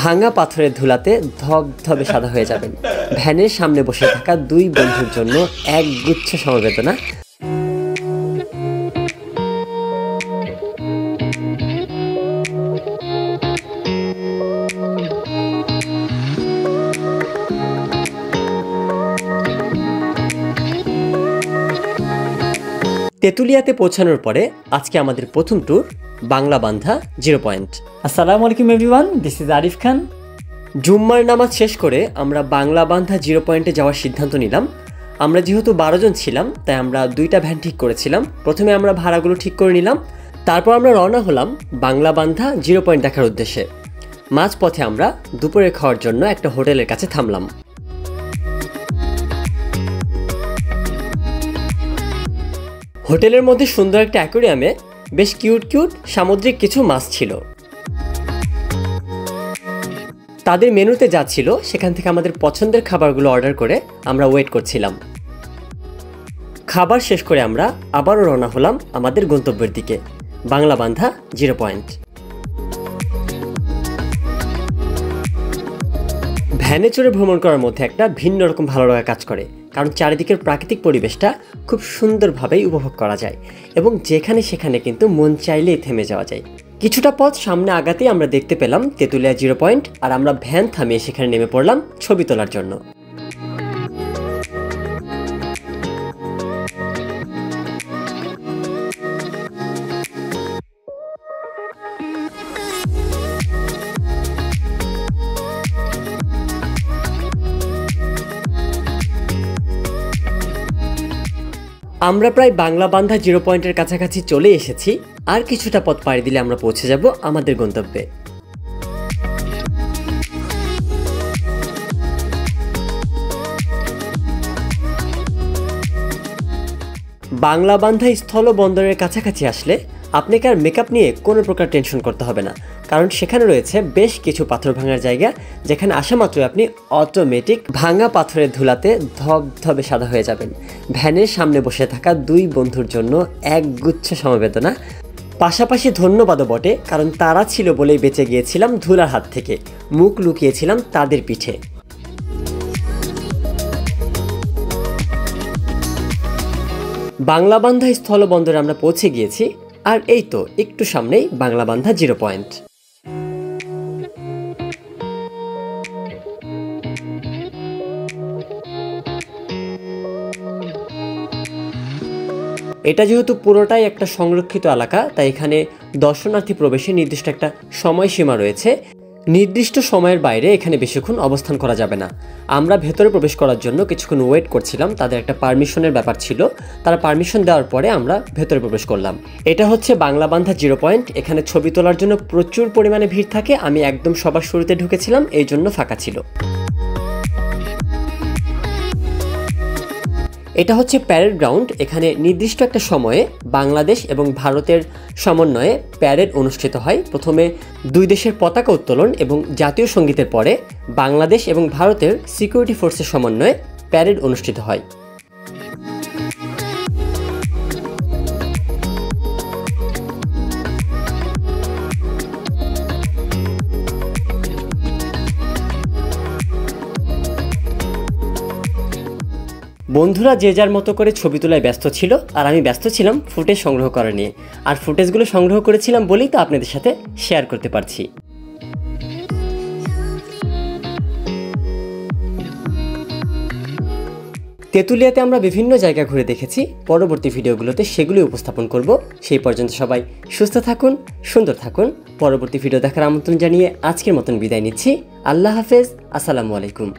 ভাঙা পাথরের ধুলাতে ধবধবে সাদা হয়ে যাবেন। ভ্যানের সামনে বসে থাকা দুই বন্ধুর জন্য এক গুচ্ছ সমবেদনা। তেতুলিয়াতে পৌঁছানোর পরে আজকে আমাদের প্রথম ট্যুর বাংলা বান্ধা 0 পয়েন্ট। আসসালামু আলাইকুম এভরিওয়ান, দিস ইজ আরিফ খান। জুম্মার নামাজ শেষ করে আমরা বাংলা বান্ধা 0 পয়েন্টে যাওয়ার সিদ্ধান্ত নিলাম। আমরা যেহেতু 12 জন ছিলাম তাই আমরা 2টা ভ্যান ঠিক করেছিলাম। প্রথমে আমরা ভাড়াগুলো ঠিক করে নিলাম, তারপর আমরা রওনা হলাম বাংলা বান্ধা 0 পয়েন্ট দেখার উদ্দেশ্যে। মাঝপথে আমরা দুপুরে খাওয়ার জন্য একটা হোটেলের কাছে থামলাম। হোটেলের মধ্যে সুন্দর একটা অ্যাকোয়ারিয়ামে বেশ কিউট সামুদ্রিক কিছু মাছ ছিল। তাদের মেনুতে যা ছিল সেখান থেকে আমাদের পছন্দের খাবারগুলো অর্ডার করে আমরা ওয়েট করছিলাম। খাবার শেষ করে আমরা আবারও রওনা হলাম আমাদের গন্তব্যের দিকে, বাংলা বান্ধা 0 পয়েন্ট। ভ্যানে চড়ে ভ্রমণ করার মধ্যে একটা ভিন্ন রকম ভালো লাগা কাজ করে, কারণ চারিদিকের প্রাকৃতিক পরিবেশটা খুব সুন্দরভাবেই উপভোগ করা যায় এবং যেখানে সেখানে কিন্তু মন চাইলেই থেমে যাওয়া যায়। কিছুটা পথ সামনে আগাতেই আমরা দেখতে পেলাম তেতুলিয়া 0 পয়েন্ট, আর আমরা ভ্যান থামিয়ে সেখানে নেমে পড়লাম ছবি তোলার জন্য। আমরা প্রায় বাংলা বান্ধা 0 পয়েন্টের কাছাকাছি চলে এসেছি। আর কিছুটা পথ পাড়ি দিলে আমরা পৌঁছে যাব আমাদের গন্তব্যে। বাংলা বান্ধা স্থল বন্দরের কাছাকাছি আসলে আপনাকে আর মেকআপ নিয়ে কোনো প্রকার টেনশন করতে হবে না, কারণ সেখানে রয়েছে বেশ কিছু পাথর ভাঙার জায়গা, যেখানে আসা মাত্রই আপনি অটোমেটিক ভাঙা পাথরের ধুলাতে ধবধবে সাদা হয়ে যাবেন। ভ্যানের সামনে বসে থাকা দুই বন্ধুর জন্য এক গুচ্ছ সমবেদনা, পাশাপাশি ধন্যবাদও বটে, কারণ তারা ছিল বলেই বেঁচে গিয়েছিলাম ধুলার হাত থেকে। মুখ লুকিয়েছিলাম তাদের পিঠে। বাংলা বান্ধা স্থল বন্দরে আমরা পৌঁছে গিয়েছি, আর এই তো একটু সামনেই বাংলা বান্ধা 0 পয়েন্ট। এটা যেহেতু পুরোটাই একটা সংরক্ষিত এলাকা, তাই এখানে দর্শনার্থী প্রবেশে নির্দিষ্ট একটা সময়সীমা রয়েছে। নির্দিষ্ট সময়ের বাইরে এখানে বেশিক্ষণ অবস্থান করা যাবে না। আমরা ভেতরে প্রবেশ করার জন্য কিছুক্ষণ ওয়েট করছিলাম, তাদের একটা পারমিশনের ব্যাপার ছিল। তারা পারমিশন দেওয়ার পরে আমরা ভেতরে প্রবেশ করলাম। এটা হচ্ছে বাংলা বান্ধা 0 পয়েন্ট। এখানে ছবি তোলার জন্য প্রচুর পরিমাণে ভিড় থাকে। আমি একদম সবার শুরুতে ঢুকেছিলাম, এই জন্য ফাঁকা ছিল। এটা হচ্ছে প্যারেড গ্রাউন্ড। এখানে নির্দিষ্ট একটা সময়ে বাংলাদেশ এবং ভারতের সমন্বয়ে প্যারেড অনুষ্ঠিত হয়। প্রথমে দুই দেশের পতাকা উত্তোলন এবং জাতীয় সঙ্গীতের পরে বাংলাদেশ এবং ভারতের সিকিউরিটি ফোর্সের সমন্বয়ে প্যারেড অনুষ্ঠিত হয়। বন্ধুরা যে যার মতো করে ছবি তোলায় ব্যস্ত ছিল, আর আমি ব্যস্ত ছিলাম ফুটেজ সংগ্রহ করা নিয়ে। আর ফুটেজগুলো সংগ্রহ করেছিলাম বলেই তো আপনাদের সাথে শেয়ার করতে পারছি। তেতুলিয়াতে আমরা বিভিন্ন জায়গা ঘুরে দেখেছি, পরবর্তী ভিডিওগুলোতে সেগুলি উপস্থাপন করব। সেই পর্যন্ত সবাই সুস্থ থাকুন, সুন্দর থাকুন। পরবর্তী ভিডিও দেখার আমন্ত্রণ জানিয়ে আজকের মতন বিদায় নিচ্ছি। আল্লাহ হাফেজ, আসসালামু আলাইকুম।